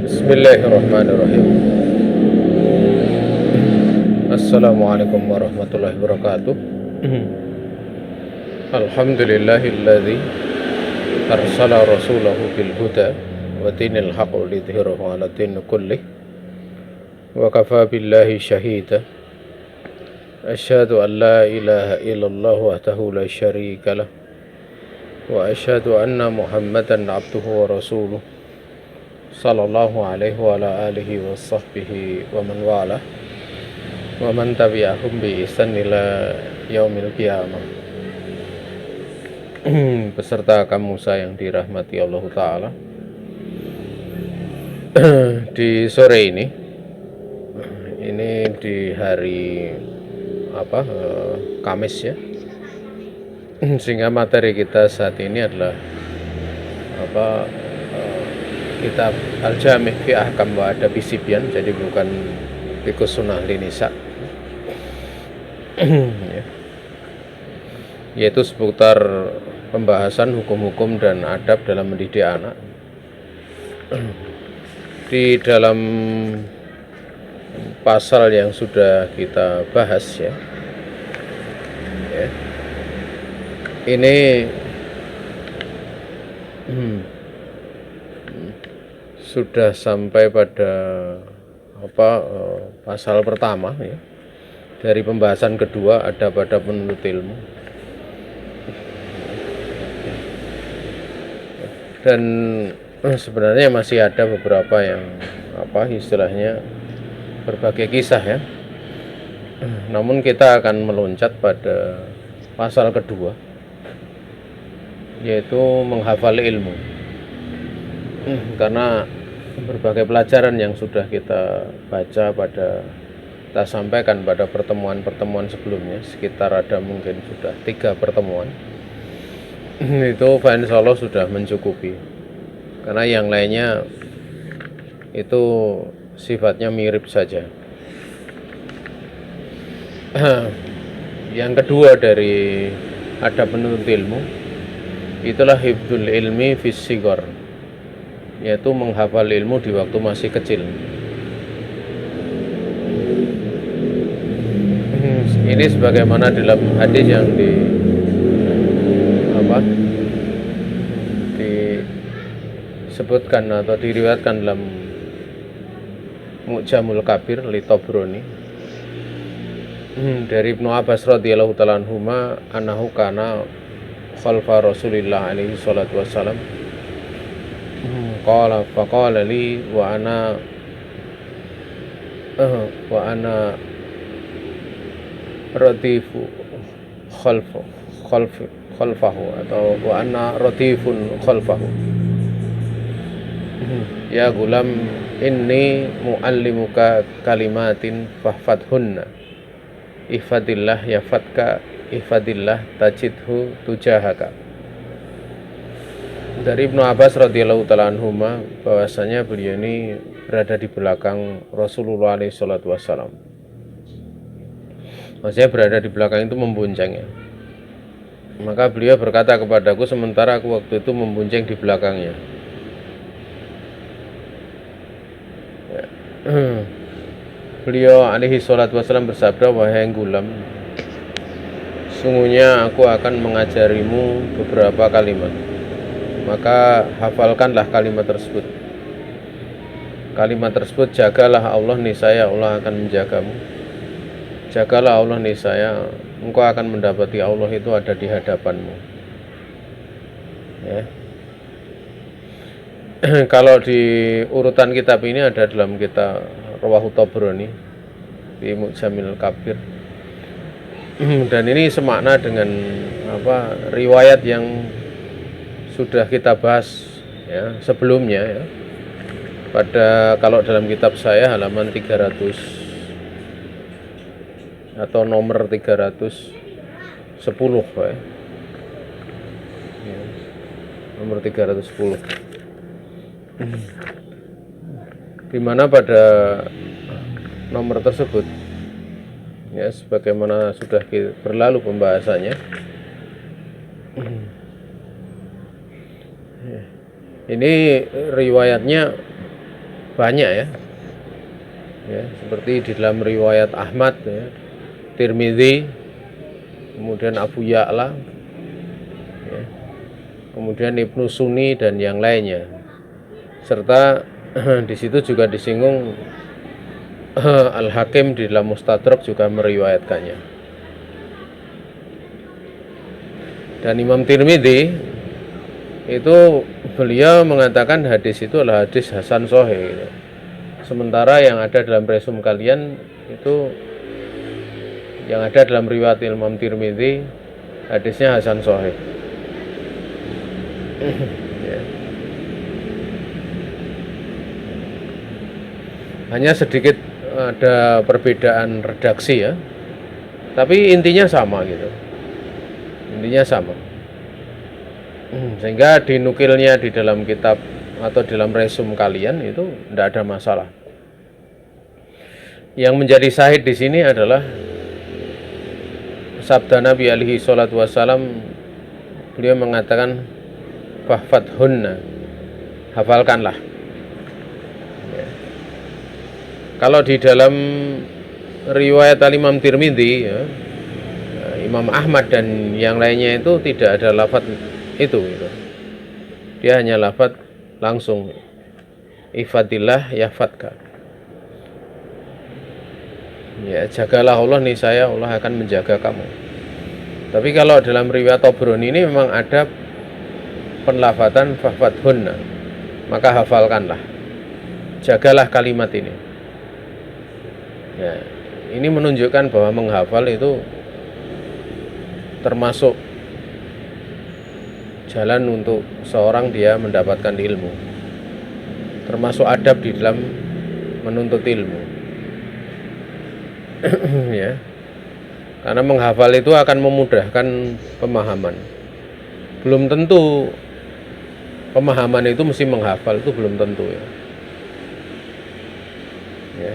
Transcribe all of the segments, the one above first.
Bismillahirrahmanirrahim. Assalamualaikum warahmatullahi wabarakatuh. Alhamdulillahilladzi arsala rasulahu bil huda wa dinil haqq lidhhirahu 'ala din kullih wa kafa billahi shahida. Asyhadu an la ilaha illallah wahdahu la syarika lah wa asyhadu anna Muhammadan 'abduhu wa rasuluh sallallahu alaihi wa ala alihi wa sahbihi wa man walah wa man tabi'ahum bi ihsan ila yaumil qiyamah. Beserta kamu yang dirahmati Allah Ta'ala, di sore ini di hari Kamis ya, sehingga materi kita saat ini adalah kitab Al-Jami' fi Ahkam wa Adabi Sibyan, jadi bukan Fiqhus Sunnah Linisa ya. Yaitu seputar pembahasan hukum-hukum dan adab dalam mendidik anak. Di dalam pasal yang sudah kita bahas ya, ini sudah sampai pada pasal pertama ya, dari pembahasan kedua ada pada penuntut ilmu. Dan sebenarnya masih ada beberapa yang istilahnya berbagai kisah ya. Namun kita akan meloncat pada pasal kedua, yaitu menghafal ilmu. Karena berbagai pelajaran yang sudah kita baca kita sampaikan pada pertemuan-pertemuan sebelumnya, sekitar ada mungkin sudah 3 pertemuan, itu insya Allah sudah mencukupi, karena yang lainnya itu sifatnya mirip saja. Yang kedua dari adab penuntut ilmu itulah hifdzul ilmi fis sighar, yaitu menghafal ilmu di waktu masih kecil. Ini sebagaimana dalam hadis yang disebutkan atau diriwayatkan dalam Mu'jamul Kabir li Tabrani dari Ibnu Abbas radhiyallahu ta'ala anhuma annahu kana khalfa Rasulillah alaihi salatu wassalam qala faqala li wa ana radifu khalfahu atau wa ana radifun khalfahu, ya gulam inni muallimuka kalimatin fahfadhunna ihfadillah yafatka ihfadillah tajidhu tujahaka. Dari Ibnu Abbas radhiyallahu ta'ala anhuma bahwasanya beliau ini berada di belakang Rasulullah alaihi salatu wassalam. Maksudnya berada di belakang itu memboncengnya. Maka beliau berkata kepadaku sementara aku waktu itu membonceng di belakangnya. Beliau alaihi salatu wassalam bersabda, wahai gulam, sungguhnya aku akan mengajarimu beberapa kalimat, maka hafalkanlah kalimat tersebut. Kalimat tersebut, jagalah Allah niscaya Allah akan menjagamu. Jagalah Allah niscaya engkau akan mendapati Allah itu ada di hadapanmu ya. Kalau di urutan kitab ini ada dalam kitab Rawahu Tabrani di Mu'jamul Kabir, dan ini semakna dengan riwayat yang sudah kita bahas ya sebelumnya ya. Kalau dalam kitab saya halaman 300 atau nomor 310 ya. Nomor 310, di mana pada nomor tersebut ya, sebagaimana sudah berlalu pembahasannya, ini riwayatnya banyak ya. Ya, seperti di dalam riwayat Ahmad ya, Tirmidzi, kemudian Abu Ya'la, ya, kemudian Ibnu Sunni dan yang lainnya. Serta di situ juga disinggung Al-Hakim di dalam Mustadrak juga meriwayatkannya. Dan Imam Tirmidzi itu beliau mengatakan hadis itu adalah hadis hasan sahih gitu. Sementara yang ada dalam resum kalian itu, yang ada dalam riwayat Imam Tirmidzi, hadisnya hasan sahih. Ya. Hanya sedikit ada perbedaan redaksi ya, tapi intinya sama gitu. Intinya sama. Sehingga dinukilnya di dalam kitab atau dalam resum kalian itu tidak ada masalah. Yang menjadi syahid di sini adalah sabda Nabi alaihi salatu wassalam, beliau mengatakan fahfadhunna, hafalkanlah. Ya. Kalau di dalam riwayat Imam Tirmidzi ya, Imam Ahmad dan yang lainnya itu tidak ada lafaz itu gitu. Dia hanya lafaz langsung ifadillah yahfadka. Ya, jagalah Allah niscaya Allah akan menjaga kamu. Tapi kalau dalam riwayat Tabrani ini memang ada penlafatan fahfadhunna, maka hafalkanlah, jagalah kalimat ini. Ya, ini menunjukkan bahwa menghafal itu termasuk jalan untuk seorang dia mendapatkan ilmu, termasuk adab di dalam menuntut ilmu. Ya, karena menghafal itu akan memudahkan pemahaman. Belum tentu pemahaman itu mesti menghafal, itu belum tentu ya. Ya.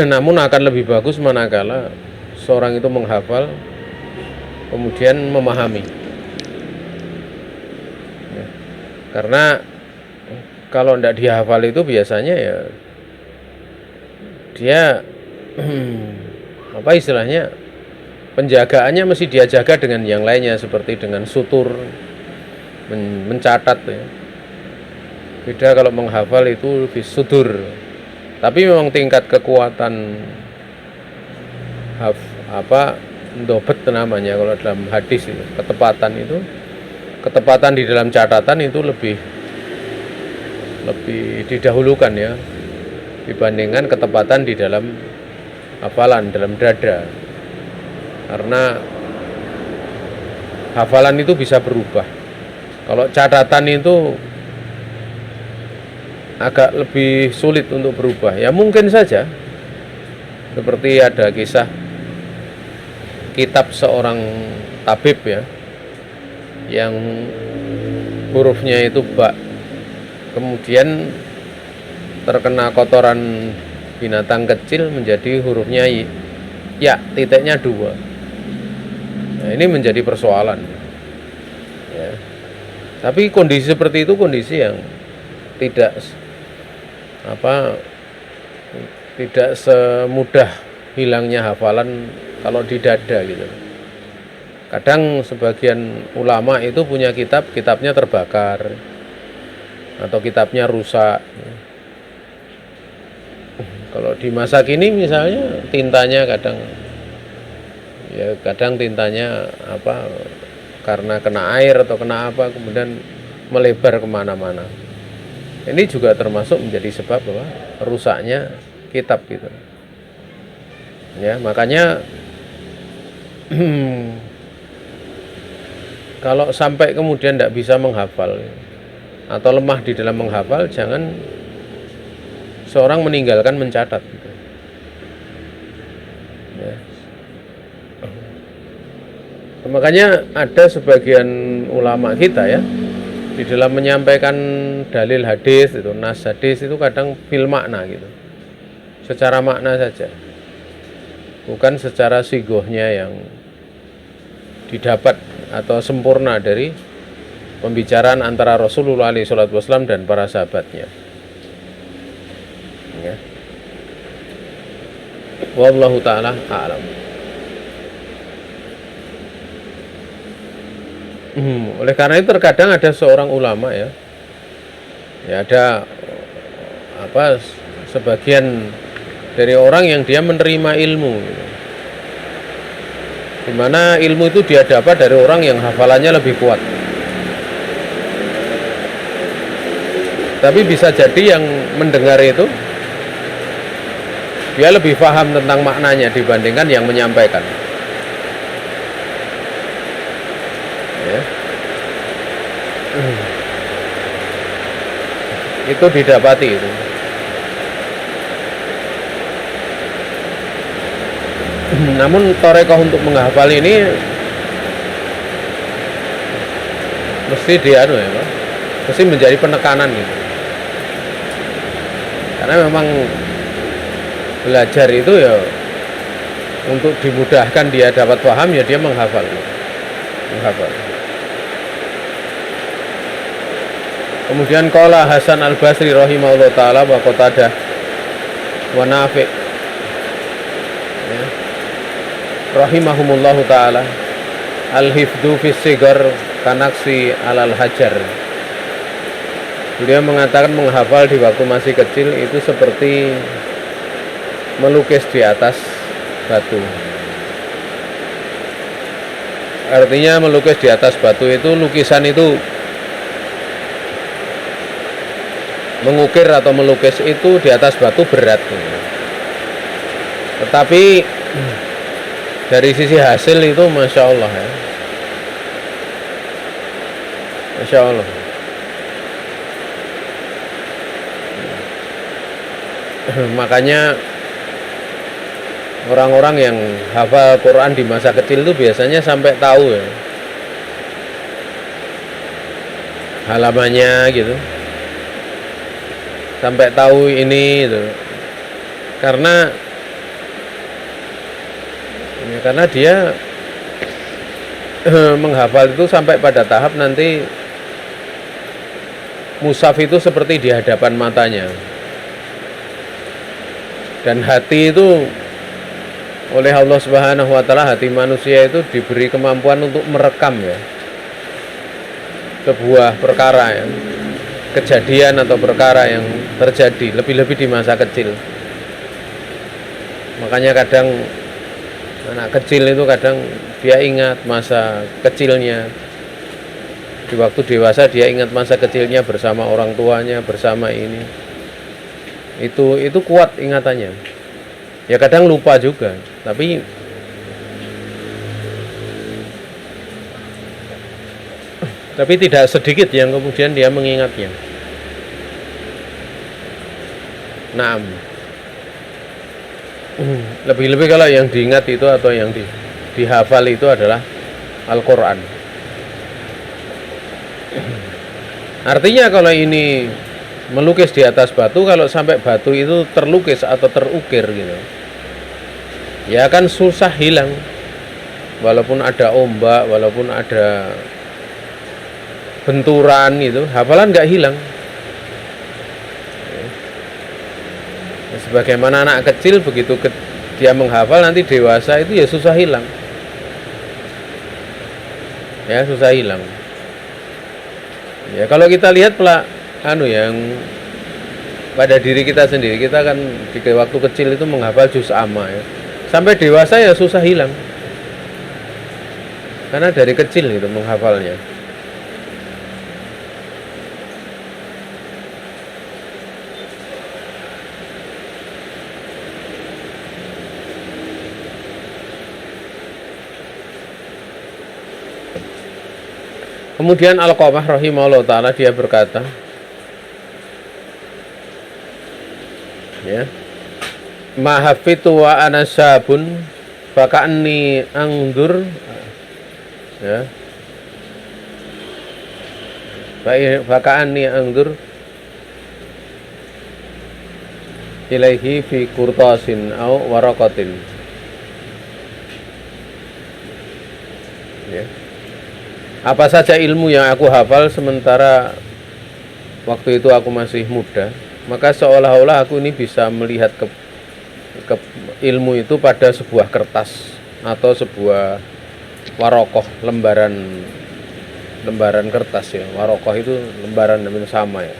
Namun akan lebih bagus manakala seorang itu menghafal kemudian memahami. Ya. Karena kalau tidak dihafal itu biasanya ya dia apa istilahnya, penjagaannya mesti dia jaga dengan yang lainnya, seperti dengan sutur, mencatat ya. Beda kalau menghafal itu sudur. Tapi memang tingkat kekuatan dobet namanya kalau dalam hadis itu, ketepatan di dalam catatan itu lebih didahulukan ya dibandingkan ketepatan di dalam hafalan, dalam dada. Karena hafalan itu bisa berubah. Kalau catatan itu agak lebih sulit untuk berubah. Ya mungkin saja seperti ada kisah kitab seorang tabib ya, yang hurufnya itu ba, kemudian terkena kotoran binatang kecil menjadi hurufnya ya, titiknya 2. Nah, ini menjadi persoalan ya. Tapi kondisi seperti itu kondisi yang tidak semudah hilangnya hafalan kalau di dada gitu. Kadang sebagian ulama itu punya kitabnya terbakar atau kitabnya rusak. Kalau di masa kini misalnya tintanya kadang tintanya karena kena air atau kena apa kemudian melebar kemana-mana. Ini juga termasuk menjadi sebab bahwa rusaknya kitab gitu. Ya, makanya kalau sampai kemudian tidak bisa menghafal atau lemah di dalam menghafal, jangan seorang meninggalkan mencatat gitu. Ya. Makanya ada sebagian ulama kita ya, di dalam menyampaikan dalil hadis itu, nas hadis itu kadang fil makna gitu, secara makna saja, bukan secara sigohnya yang didapat atau sempurna dari pembicaraan antara Rasulullah SAW dan para sahabatnya. Wallahu taala a'lam. Oleh karena itu terkadang ada seorang ulama ya ada sebagian dari orang yang dia menerima ilmu gitu. Dimana ilmu itu dia dapat dari orang yang hafalannya lebih kuat. Tapi bisa jadi yang mendengar itu dia lebih paham tentang maknanya dibandingkan yang menyampaikan. Ya. Itu didapati itu. Namun torekoh untuk menghafal ini mesti mesti menjadi penekanan gitu. Karena memang belajar itu ya untuk dimudahkan dia dapat paham ya dia menghafal. Kemudian qala Hasan Al-Basri rahimahullah taala wa Qatadah wa Nafi' ya. Rahimahumullahu taala al-hifdzu fis sigar kanaksi alal hajar. Beliau mengatakan menghafal di waktu masih kecil itu seperti melukis di atas batu. Artinya melukis di atas batu itu lukisan itu mengukir atau melukis itu di atas batu berat. Tetapi dari sisi hasil itu Masya Allah ya. Masya Allah. Makanya orang-orang yang hafal Quran di masa kecil itu biasanya sampai tahu ya halamannya gitu, sampai tahu ini gitu. Karena dia menghafal itu sampai pada tahap nanti mushaf itu seperti di hadapan matanya. Dan hati itu oleh Allah Subhanahu wa taala, hati manusia itu diberi kemampuan untuk merekam ya sebuah perkara ya, kejadian atau perkara yang terjadi, lebih-lebih di masa kecil. Makanya kadang anak kecil itu kadang dia ingat masa kecilnya, di waktu dewasa dia ingat masa kecilnya bersama orang tuanya, bersama ini. Itu kuat ingatannya. Ya kadang lupa juga, tapi tidak sedikit yang kemudian dia mengingatnya. Naam. Lebih-lebih kalau yang diingat itu atau yang dihafal itu adalah Al-Quran. Artinya kalau ini melukis di atas batu, kalau sampai batu itu terlukis atau terukir gitu, ya kan susah hilang. Walaupun ada ombak, walaupun ada benturan itu, hafalan nggak hilang. Sebagaimana anak kecil begitu dia menghafal, nanti dewasa itu ya susah hilang. Ya susah hilang. Ya kalau kita lihat yang pada diri kita sendiri, kita kan di waktu kecil itu menghafal juz amma ya. Sampai dewasa ya susah hilang. Karena dari kecil gitu menghafalnya. Kemudian Al-Qamah rahimahullah ta'ala dia berkata ya, ma hafitu wa ana syabun faka'anni angdur ya, faka'anni angdur ilaihi fi kurtasin au waraqatin ya. Apa saja ilmu yang aku hafal sementara waktu itu aku masih muda, maka seolah-olah aku ini bisa melihat ilmu itu pada sebuah kertas atau sebuah warokoh, lembaran kertas ya. Warokoh itu lembaran yang sama ya.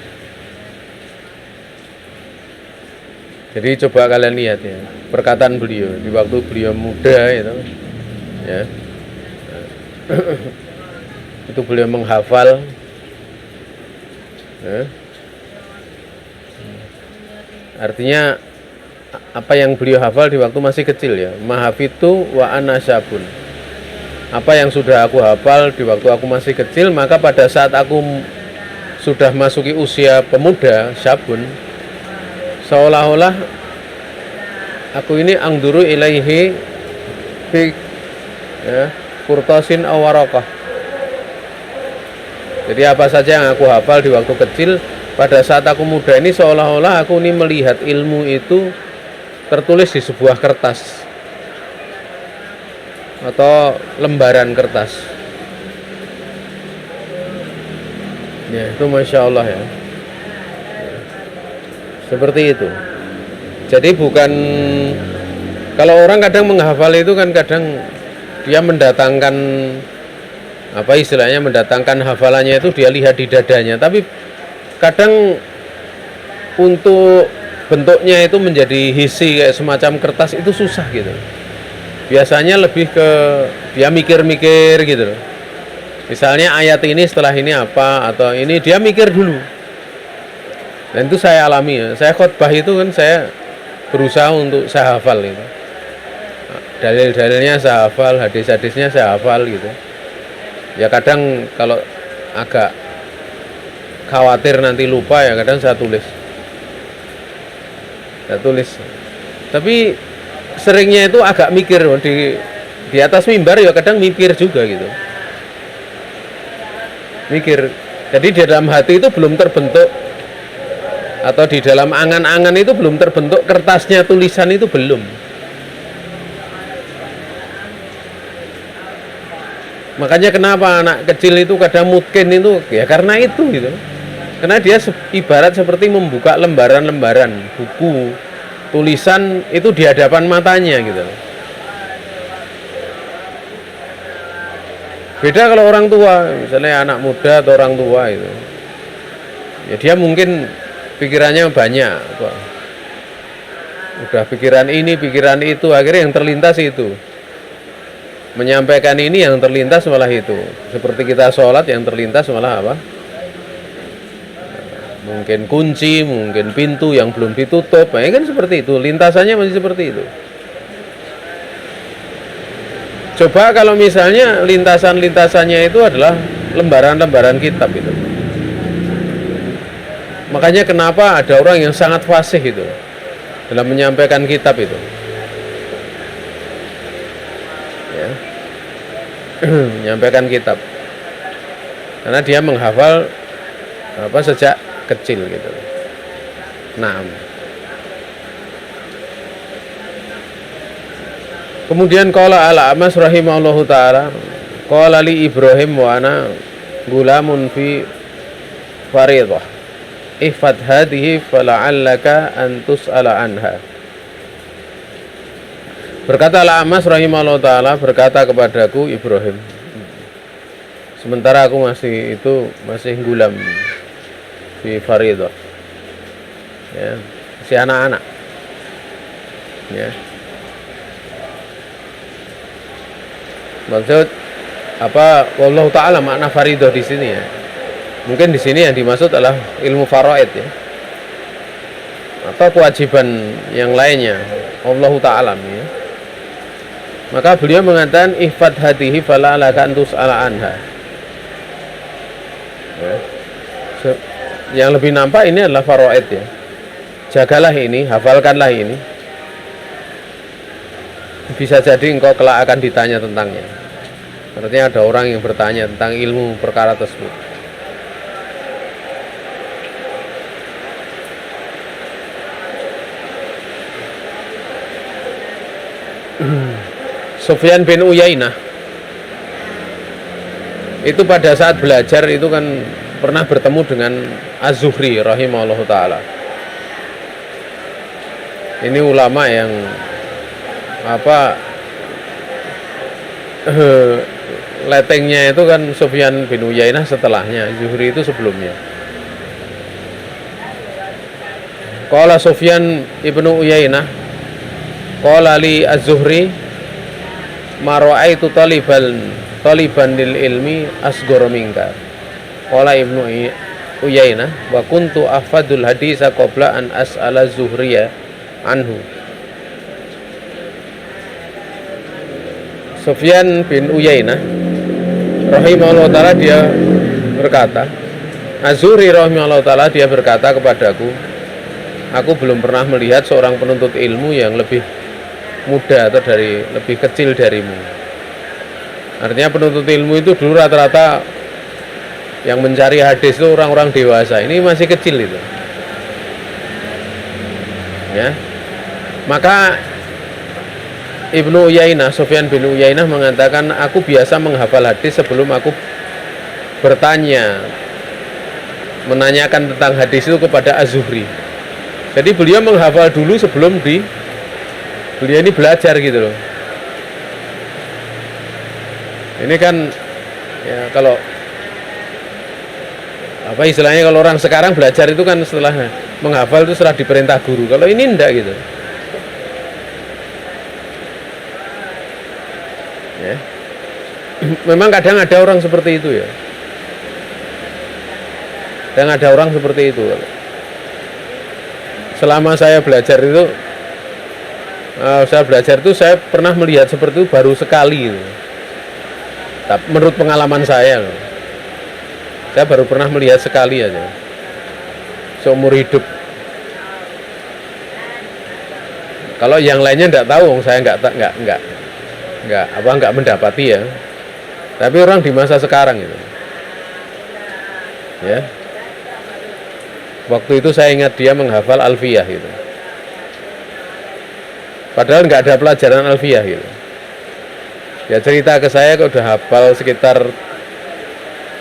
Jadi coba kalian lihat ya, perkataan beliau di waktu beliau muda itu ya. Itu beliau menghafal ya. Artinya apa yang beliau hafal di waktu masih kecil ya. Mahafitu wa ana syabun. Apa yang sudah aku hafal di waktu aku masih kecil, maka pada saat aku sudah masuki usia pemuda, syabun, seolah-olah aku ini angduru ilaihi fi ya, kurtasin aw warakah. Jadi apa saja yang aku hafal di waktu kecil, pada saat aku muda ini seolah-olah aku ini melihat ilmu itu tertulis di sebuah kertas atau lembaran kertas. Ya, itu Masya Allah ya. Seperti itu. Jadi bukan, kalau orang kadang menghafal itu kan kadang dia mendatangkan apa istilahnya, mendatangkan hafalannya itu dia lihat di dadanya, tapi kadang untuk bentuknya itu menjadi hisi kayak semacam kertas itu susah gitu. Biasanya lebih ke dia mikir-mikir gitu loh. Misalnya ayat ini setelah ini apa, atau ini dia mikir dulu. Dan itu saya alami ya. Saya khotbah itu kan saya berusaha untuk saya hafal itu. Dalil-dalilnya saya hafal, hadis-hadisnya saya hafal gitu. Ya kadang kalau agak khawatir nanti lupa ya kadang saya tulis. Tapi seringnya itu agak mikir di atas mimbar ya kadang mikir juga gitu. Mikir. Jadi di dalam hati itu belum terbentuk, atau di dalam angan-angan itu belum terbentuk kertasnya, tulisan itu belum. Makanya kenapa anak kecil itu kadang mungkin itu ya karena itu gitu. Karena dia ibarat seperti membuka lembaran-lembaran buku, tulisan itu di hadapan matanya gitu. Beda kalau orang tua, misalnya anak muda atau orang tua itu, ya dia mungkin pikirannya banyak, udah pikiran ini, pikiran itu, akhirnya yang terlintas itu, menyampaikan ini yang terlintas malah itu. Seperti kita sholat yang terlintas malah apa? Mungkin kunci, mungkin pintu yang belum ditutup, ya kan seperti itu, lintasannya masih seperti itu. Coba kalau misalnya lintasan-lintasannya itu adalah lembaran-lembaran kitab itu. Makanya kenapa ada orang yang sangat fasih itu dalam menyampaikan kitab itu. Ya. Menyampaikan kitab. Karena dia menghafal sejak kecil gitu. Nah. Kemudian qala al-A'mas rahimahullahu taala, qala li Ibrahim wa ana gulamun fi faridah. Ihfad hadhihi fala'allaka an tus'ala anha. Berkata al-A'mas rahimahullahu taala, berkata kepadaku Ibrahim, sementara aku masih gulam fi faridah. Ya, si anak-anak. Ya. Maksud apa? Wallahu taala makna faridah di sini ya. Mungkin di sini yang dimaksud adalah ilmu faraid ya. Atau kewajiban yang lainnya. Wallahu taala ya. Maka beliau mengatakan ihfad hadihi fala alaka antus ala anha. Ya. Yang lebih nampak ini adalah faraid ya. Jagalah ini, hafalkanlah ini. Bisa jadi engkau kelak akan ditanya tentangnya. Artinya ada orang yang bertanya tentang ilmu perkara tersebut. Sufyan bin Uyainah itu pada saat belajar itu kan pernah bertemu dengan Az-Zuhri rahimahullahu taala. Ini ulama yang letengnya itu kan Sufyan bin Uyainah setelahnya, Zuhri itu sebelumnya. Qala Sufyan ibnu Uyainah qala li az-Zuhri ma ra'aitu taliban lil ilmi asghara minka. Qala ibnu Uyainah wa kuntu afadul hadisa qabla an as'ala Zuhriya anhu. Sufyan bin Uyainah rahimahullah ta'ala dia berkata, Az-Zuhri rahimahullah ta'ala dia berkata kepadaku, aku belum pernah melihat seorang penuntut ilmu yang lebih muda atau lebih kecil darimu. Artinya penuntut ilmu itu dulu rata-rata yang mencari hadis itu orang-orang dewasa, ini masih kecil itu. Ya. Maka Ibnu Uyainah, Sufyan bin Uyainah mengatakan, aku biasa menghafal hadis sebelum aku menanyakan tentang hadis itu kepada Az-Zuhri. Jadi beliau menghafal dulu sebelum beliau ini belajar gitu loh. Ini kan ya kalau apa istilahnya, kalau orang sekarang belajar itu kan setelah menghafal itu setelah diperintah guru. Kalau ini enggak gitu. Ya. Memang kadang ada orang seperti itu ya. Kadang ada orang seperti itu. Selama saya belajar itu, saya pernah melihat seperti itu baru sekali gitu. Tapi menurut pengalaman saya baru pernah melihat sekali aja seumur hidup. Kalau yang lainnya enggak tahu, saya enggak mendapati ya. Tapi orang di masa sekarang itu, ya. Waktu itu saya ingat dia menghafal Alfiyah gitu. Padahal nggak ada pelajaran Alfiyah gitu. Dia cerita ke saya kalau udah hafal sekitar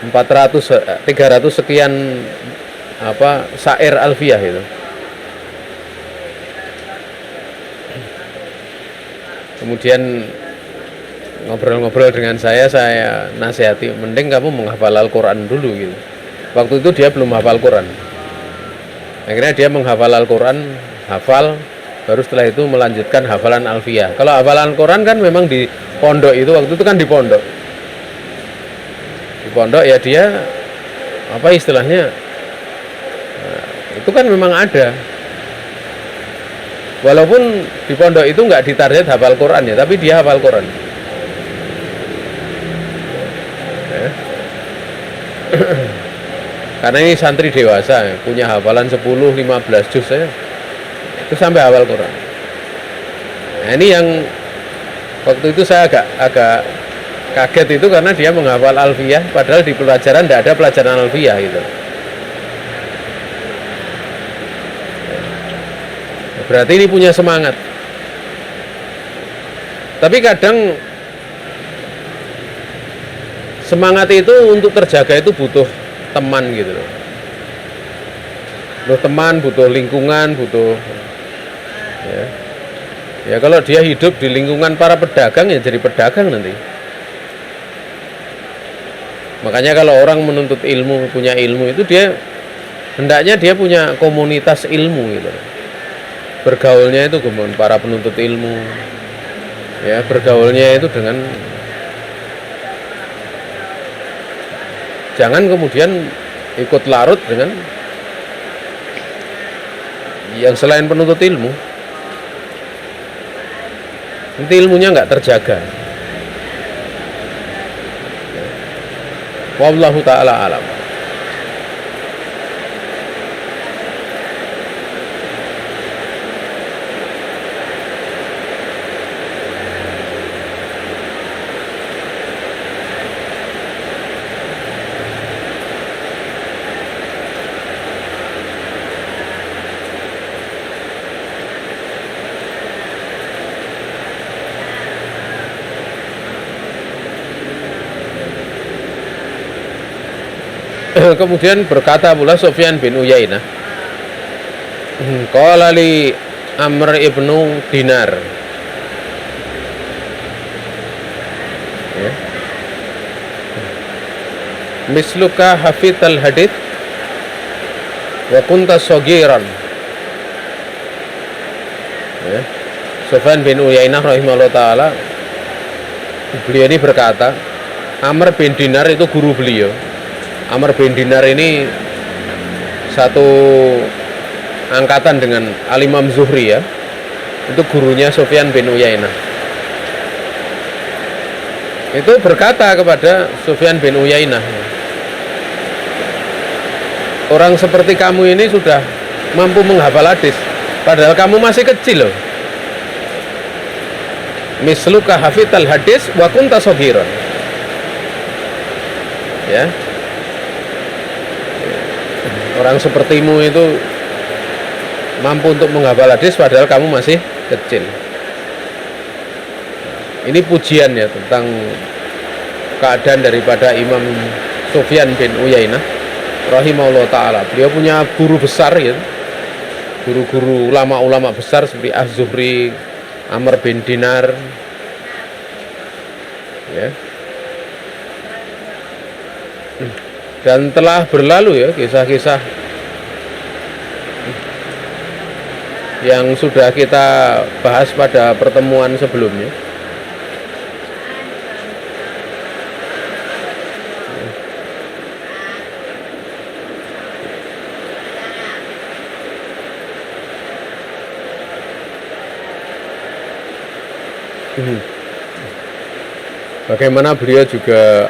300 sekian syair Alfiyah itu. Kemudian ngobrol-ngobrol dengan saya nasihati, mending kamu menghafal Al-Quran dulu gitu. Waktu itu dia belum hafal Quran. Akhirnya dia menghafal Al-Quran, baru setelah itu melanjutkan hafalan Alfiyah. Kalau hafalan Quran kan memang di pondok itu, waktu itu kan di pondok. Di pondok ya dia, apa istilahnya, itu kan memang ada. Walaupun di pondok itu nggak ditarget hafal Quran ya, tapi dia hafal Quran. Ya. Karena ini santri dewasa, punya hafalan 10-15 juz ya, itu sampai hafal Quran. Nah ini yang waktu itu saya agak kaget itu, karena dia menghafal Alfiyah, padahal di pelajaran tidak ada pelajaran Alfiyah gitu. Berarti ini punya semangat. Tapi kadang semangat itu untuk terjaga itu butuh teman gitu loh. Butuh teman, butuh lingkungan, butuh ya kalau dia hidup di lingkungan para pedagang ya jadi pedagang nanti. Makanya kalau orang menuntut ilmu, punya ilmu itu dia hendaknya dia punya komunitas ilmu gitu. Bergaulnya itu dengan para penuntut ilmu. Ya, bergaulnya itu dengan, jangan kemudian ikut larut dengan yang selain penuntut ilmu. Nanti ilmunya nggak terjaga. Wallahu ta'ala alam. Kemudian berkata pula Sufyan bin Uyainah, qala li Amr ibnu Dinar. Ya. Misluka hafidhal hadits wa kunta shagiran. Ya. Sufyan bin Uyainah rahimahullah ta'ala, beliau ini berkata, Amr bin Dinar itu guru beliau. Amr bin Dinar ini satu angkatan dengan Al-Imam Zuhri, ya. Itu gurunya Sufyan bin Uyainah. Itu berkata kepada Sufyan bin Uyainah, orang seperti kamu ini sudah mampu menghafal hadis, padahal kamu masih kecil loh. Misluka hafidhal hadis wa kunta shagiran. Ya. Orang sepertimu itu mampu untuk menghafal hadis padahal kamu masih kecil. Ini pujian ya tentang keadaan daripada Imam Sufyan bin Uyainah rahimahullah ta'ala. Beliau punya guru besar ya, guru-guru ulama-ulama besar seperti Az-Zuhri, Amr bin Dinar, ya. Dan telah berlalu ya kisah-kisah yang sudah kita bahas pada pertemuan sebelumnya. Bagaimana beliau juga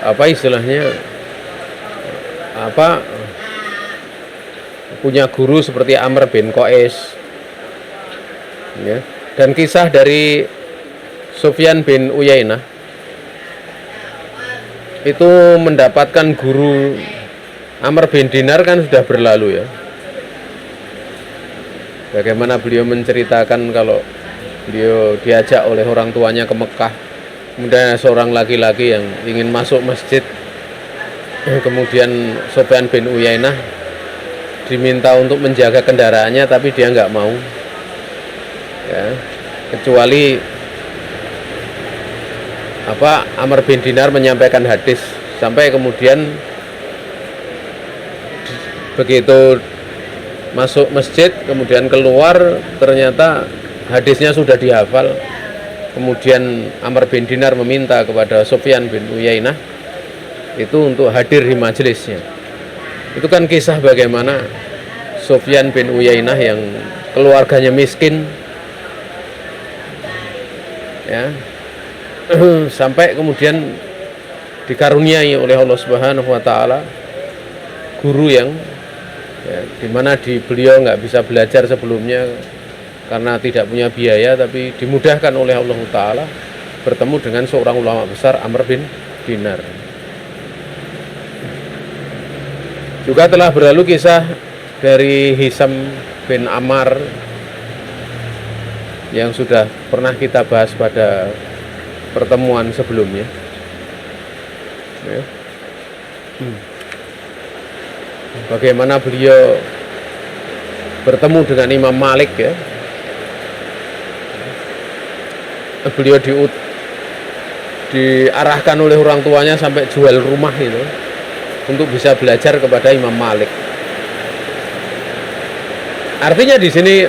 punya guru seperti Amr bin Qais, ya. Dan kisah dari Sufyan bin Uyainah itu mendapatkan guru Amr bin Dinar kan sudah berlalu ya. Bagaimana beliau menceritakan kalau beliau diajak oleh orang tuanya ke Mekah, kemudian seorang laki-laki yang ingin masuk masjid, kemudian Sufyan bin Uyainah diminta untuk menjaga kendaraannya, tapi dia nggak mau, ya, kecuali Amr bin Dinar menyampaikan hadis, sampai kemudian begitu masuk masjid kemudian keluar ternyata hadisnya sudah dihafal. Kemudian Amr bin Dinar meminta kepada Sufyan bin Uyainah itu untuk hadir di majelisnya. Itu kan kisah bagaimana Sufyan bin Uyainah yang keluarganya miskin, ya, sampai kemudian dikaruniai oleh Allah Subhanahu wa taala guru yang, ya, dimana beliau nggak bisa belajar sebelumnya karena tidak punya biaya, tapi dimudahkan oleh Allah Ta'ala bertemu dengan seorang ulama besar, Amr bin Dinar. Juga telah berlalu kisah dari Hisam bin Ammar yang sudah pernah kita bahas pada pertemuan sebelumnya, ya. Bagaimana beliau bertemu dengan Imam Malik, ya. Beliau diarahkan oleh orang tuanya sampai jual rumah itu untuk bisa belajar kepada Imam Malik. Artinya di sini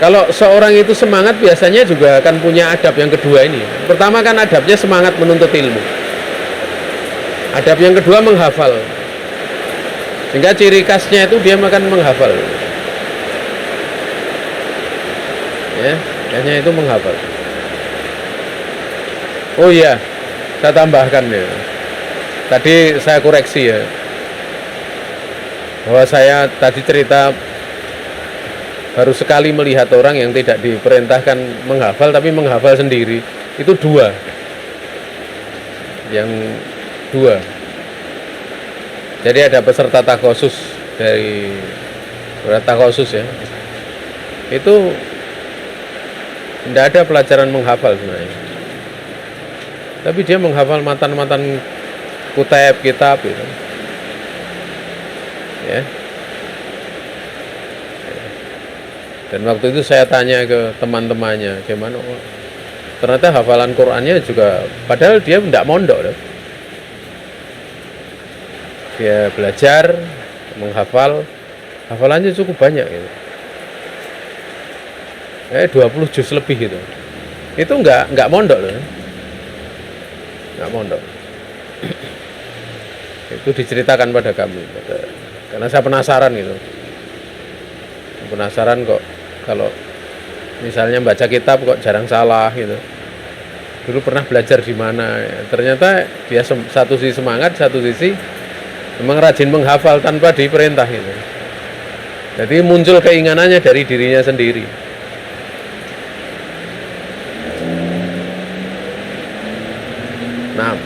kalau seorang itu semangat biasanya juga akan punya adab yang kedua ini. Pertama kan adabnya semangat menuntut ilmu. Adab yang kedua menghafal. Sehingga ciri khasnya itu dia akan menghafal. Ya, hanya itu menghafal. Oh iya, saya tambahkan ya. Tadi saya koreksi ya, bahwa saya tadi cerita baru sekali melihat orang yang tidak diperintahkan menghafal tapi menghafal sendiri. Itu dua. Yang dua. Jadi ada peserta takhosus dari takhosus ya. Itu tidak ada pelajaran menghafal sebenarnya. Tapi dia menghafal matan-matan kutaib kitab itu. Ya. Dan waktu itu saya tanya ke teman-temannya, gimana? Oh, ternyata hafalan Qur'annya juga, padahal dia tidak mondok loh. Dia belajar menghafal, hafalannya cukup banyak gitu. 20 juz lebih gitu. Itu enggak mondok loh. Enggak mondok. Itu diceritakan pada kami. Karena saya penasaran gitu. Penasaran kok kalau misalnya baca kitab kok jarang salah gitu. Dulu pernah belajar di mana? Ternyata dia satu sisi semangat, satu sisi memang rajin menghafal tanpa diperintah gitu. Jadi muncul keinginannya dari dirinya sendiri. Nah,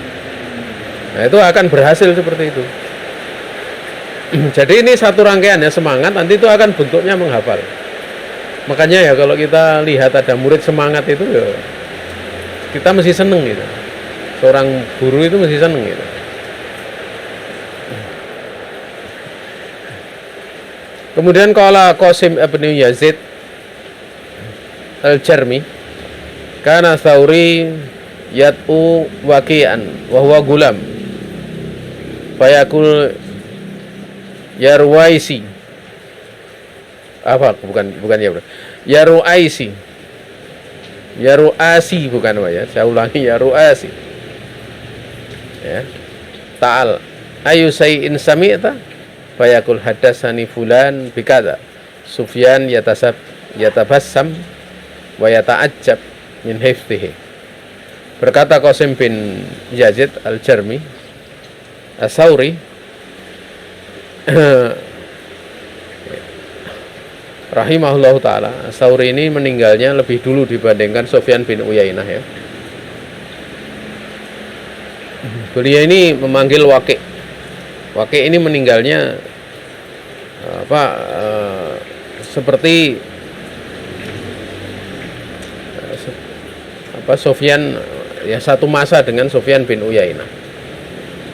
itu akan berhasil seperti itu. Jadi ini satu rangkaian ya, semangat nanti itu akan bentuknya menghafal. Makanya ya kalau kita lihat ada murid semangat itu ya kita mesti seneng gitu. Seorang guru itu mesti seneng gitu. Kemudian qala Qasim ibn Yazid al-Jarmi kana Tsauri yat'u waqi'an wa huwa gulam fayakul Yarwaisi apa bukan ya bro, Yaruaisi bukan apa ya, saya ulangi, Yaruasi ya. Ta'al ayu sayyin sami'ta fayakul hadatsani fulan bikadza Sufyan yatabassam wa yata'ajjab min hifdhihi. Berkata Qasim bin Yazid al-Jarmi as-Sauri rahimahullahu ta'ala. As-Sauri ini meninggalnya lebih dulu dibandingkan Sufyan bin Uyainah ya. Beliau ini memanggil Waqi'. Waqi' ini meninggalnya seperti Sufyan ya, satu masa dengan Sufyan bin Uyainah.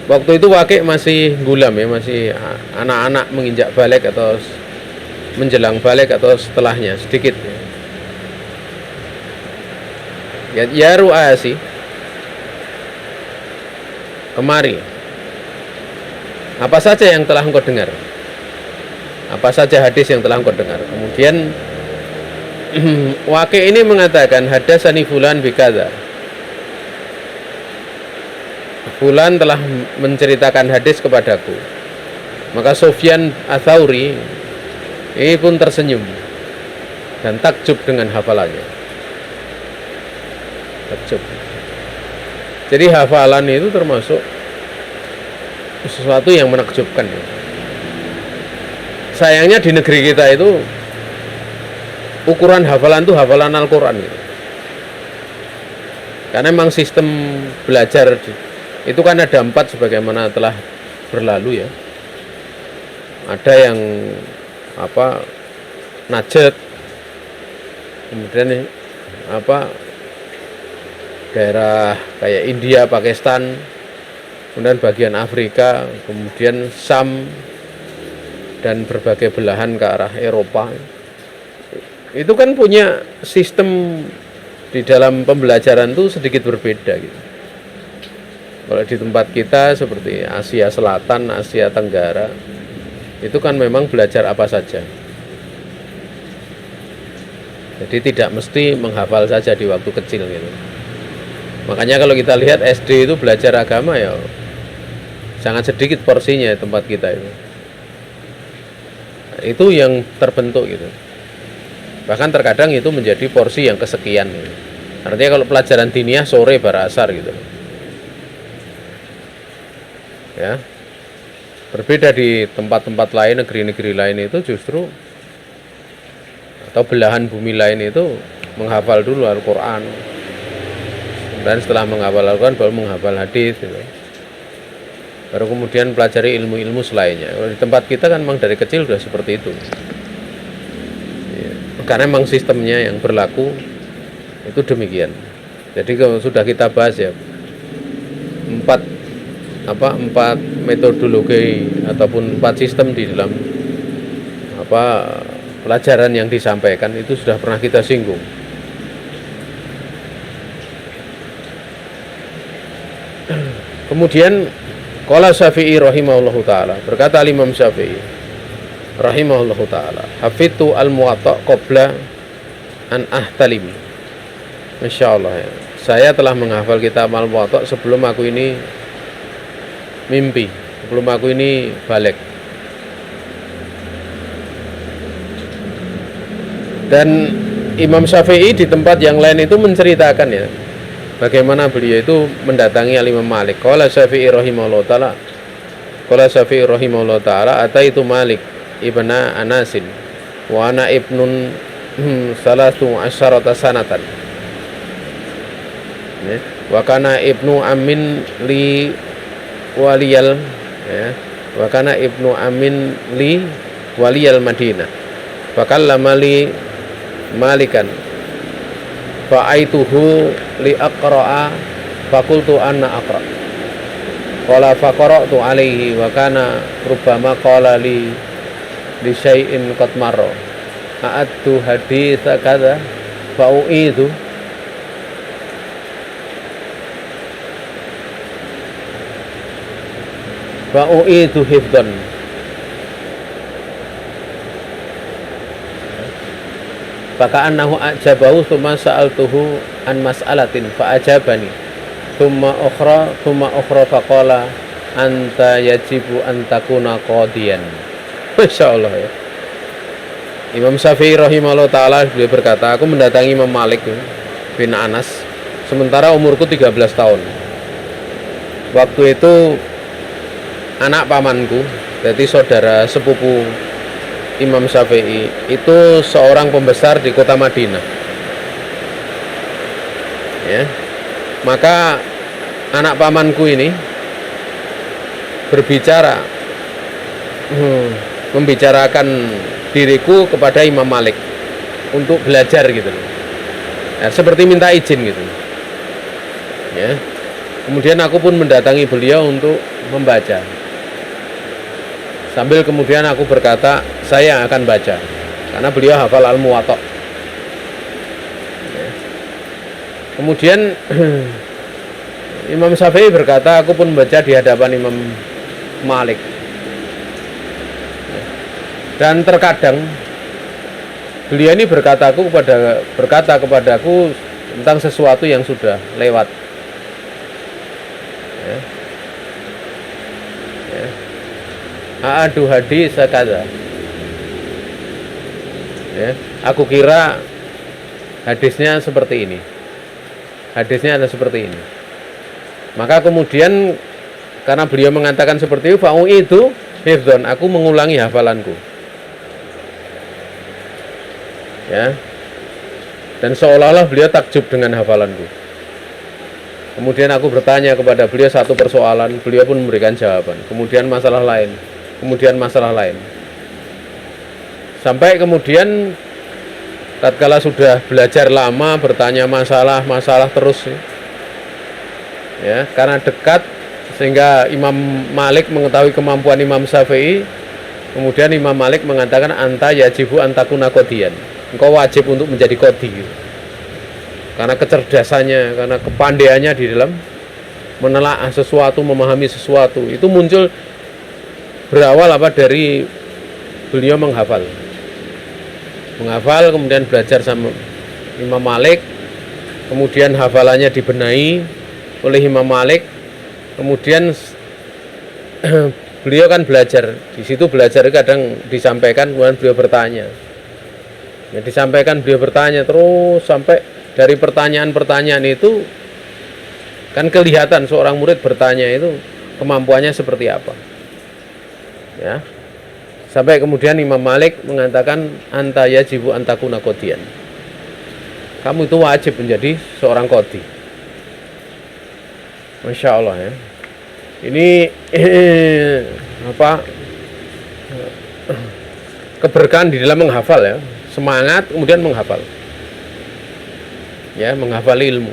Waktu itu Waqi' masih gulam ya, masih anak-anak menginjak balik atau menjelang balik atau setelahnya sedikit. Ya Ru'asi kemari. Apa saja yang telah engkau dengar? Apa saja hadis yang telah engkau dengar? Kemudian Waqi' ini mengatakan hadatsani fulan bikadza. Fulan telah menceritakan hadis kepadaku. Maka Sufyan Ats-Tsauri ini pun tersenyum dan takjub dengan hafalannya. Takjub. Jadi hafalan itu termasuk sesuatu yang menakjubkan. Sayangnya di negeri kita itu ukuran hafalan itu hafalan Al-Quran gitu. Karena memang sistem belajar itu kan ada 4 sebagaimana telah berlalu ya. Ada yang Najd, kemudian daerah kayak India, Pakistan, kemudian bagian Afrika, kemudian Sam, dan berbagai belahan ke arah Eropa. Itu kan punya sistem di dalam pembelajaran itu sedikit berbeda gitu. Kalau di tempat kita seperti Asia Selatan, Asia Tenggara, itu kan memang belajar apa saja. Jadi tidak mesti menghafal saja di waktu kecil gitu. Makanya kalau kita lihat SD itu belajar agama ya sangat sedikit porsinya tempat kita itu. Itu yang terbentuk gitu. Bahkan terkadang itu menjadi porsi yang kesekian gitu. Artinya kalau pelajaran diniyah sore bar asar gitu. Ya. Berbeda di tempat-tempat lain, negeri-negeri lain itu justru atau belahan bumi lain itu menghafal dulu Al-Quran, dan setelah menghafal Al-Quran baru menghafal hadis gitu. Baru kemudian pelajari ilmu-ilmu selainnya. Kalau di tempat kita kan memang dari kecil sudah seperti itu ya, karena memang sistemnya yang berlaku itu demikian. Jadi kalau sudah kita bahas ya 4 metodologi ataupun 4 sistem di dalam pelajaran yang disampaikan itu sudah pernah kita singgung. Kemudian qala Syafi'i rahimahullahu taala, berkata Imam Syafi'i rahimahullahu taala, hafidtu al-muwatta qabla an ahtalim. Masyaallah ya. Saya telah menghafal kitab al-muwatta sebelum aku ini mimpi, sebelum aku ini balik. Dan Imam Syafi'i di tempat yang lain itu menceritakan ya, bagaimana beliau itu mendatangi Imam Malik. Qala Syafi'i rahimahullah taala, qala Syafi'i rahimahullah taala, ataitu Malik ibna Anasin wa ana ibnun salasu asyarata sanatan. Wa kana ibnu amin li waliyal wa kana ibnu amin li waliyal Madinah. Fakallama li Malikan fa'aituhu li aqra'a fakultu anna aqra' qala faqara'tu alaihi wa kana rubbama qala li syai'in qad marra a'adtu haditha kadha fa'u'idhu hifdan. Faka'annahu ajabahu thumma sa'altuhu an mas'alatin fa'ajabani thumma ukhra faqala anta yajibu an takuna qadiyan. Masyaallah ya. Imam Syafi'i rahimahullah ta'ala beliau berkata, aku mendatangi Imam Malik bin Anas sementara umurku 13 tahun. Waktu itu anak pamanku, jadi saudara sepupu Imam Syafi'i itu seorang pembesar di kota Madinah ya. Maka anak pamanku ini berbicara membicarakan diriku kepada Imam Malik untuk belajar gitu ya, seperti minta izin gitu ya. Kemudian aku pun mendatangi beliau untuk membaca. Sambil kemudian aku berkata, saya akan baca, karena beliau hafal al-muwatta. Kemudian Imam Syafi'i berkata, aku pun baca di hadapan Imam Malik. Dan terkadang beliau ini berkata kepadaku tentang sesuatu yang sudah lewat. A'adu hadis sekadar ya, aku kira hadisnya seperti ini, hadisnya ada seperti ini. Maka kemudian karena beliau mengatakan seperti itu, fa'u itu hifdzon, aku mengulangi hafalanku ya. Dan seolah-olah beliau takjub dengan hafalanku. Kemudian aku bertanya kepada beliau satu persoalan, beliau pun memberikan jawaban. Kemudian masalah lain, sampai kemudian tatkala sudah belajar lama, bertanya masalah terus ya, karena dekat sehingga Imam Malik mengetahui kemampuan Imam Syafi'i. Kemudian Imam Malik mengatakan, anta yajibu antakuna qadiyan, engkau wajib untuk menjadi qadi, karena kecerdasannya, karena kepandaiannya di dalam menelaah sesuatu, memahami sesuatu. Itu muncul berawal dari beliau menghafal, kemudian belajar sama Imam Malik, kemudian hafalannya dibenahi oleh Imam Malik. Kemudian beliau kan belajar, di situ belajar kadang disampaikan, kemudian beliau bertanya, ya, disampaikan beliau bertanya terus, sampai dari pertanyaan-pertanyaan itu kan kelihatan seorang murid bertanya itu kemampuannya seperti apa ya. Sampai kemudian Imam Malik mengatakan, anta yajibu antakuna qadiyan, kamu itu wajib menjadi seorang qadi. Masya Allah ya. Ini keberkahan di dalam menghafal ya, semangat kemudian menghafal ya, menghafal ilmu.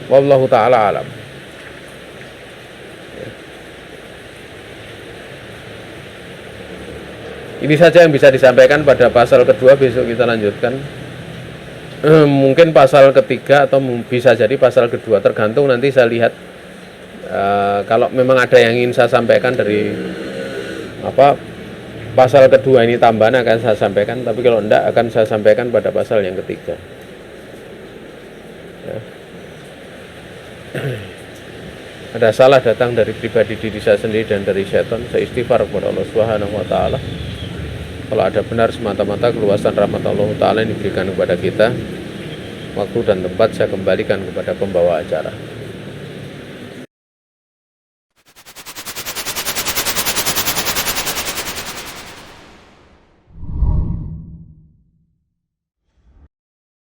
Wallahu ta'ala alam. Ini saja yang bisa disampaikan pada pasal kedua, besok kita lanjutkan. Mungkin pasal ketiga atau bisa jadi pasal kedua, tergantung nanti saya lihat. Kalau memang ada yang ingin saya sampaikan dari pasal kedua ini tambahan akan saya sampaikan, tapi kalau enggak akan saya sampaikan pada pasal yang ketiga. Ya. Ada salah datang dari pribadi diri saya sendiri dan dari syaitan. Saya istighfar kepada Allah Subhanahu wa taala. Kalau ada benar semata-mata keluasan rahmat Allah taala yang diberikan kepada kita. Waktu dan tempat saya kembalikan kepada pembawa acara.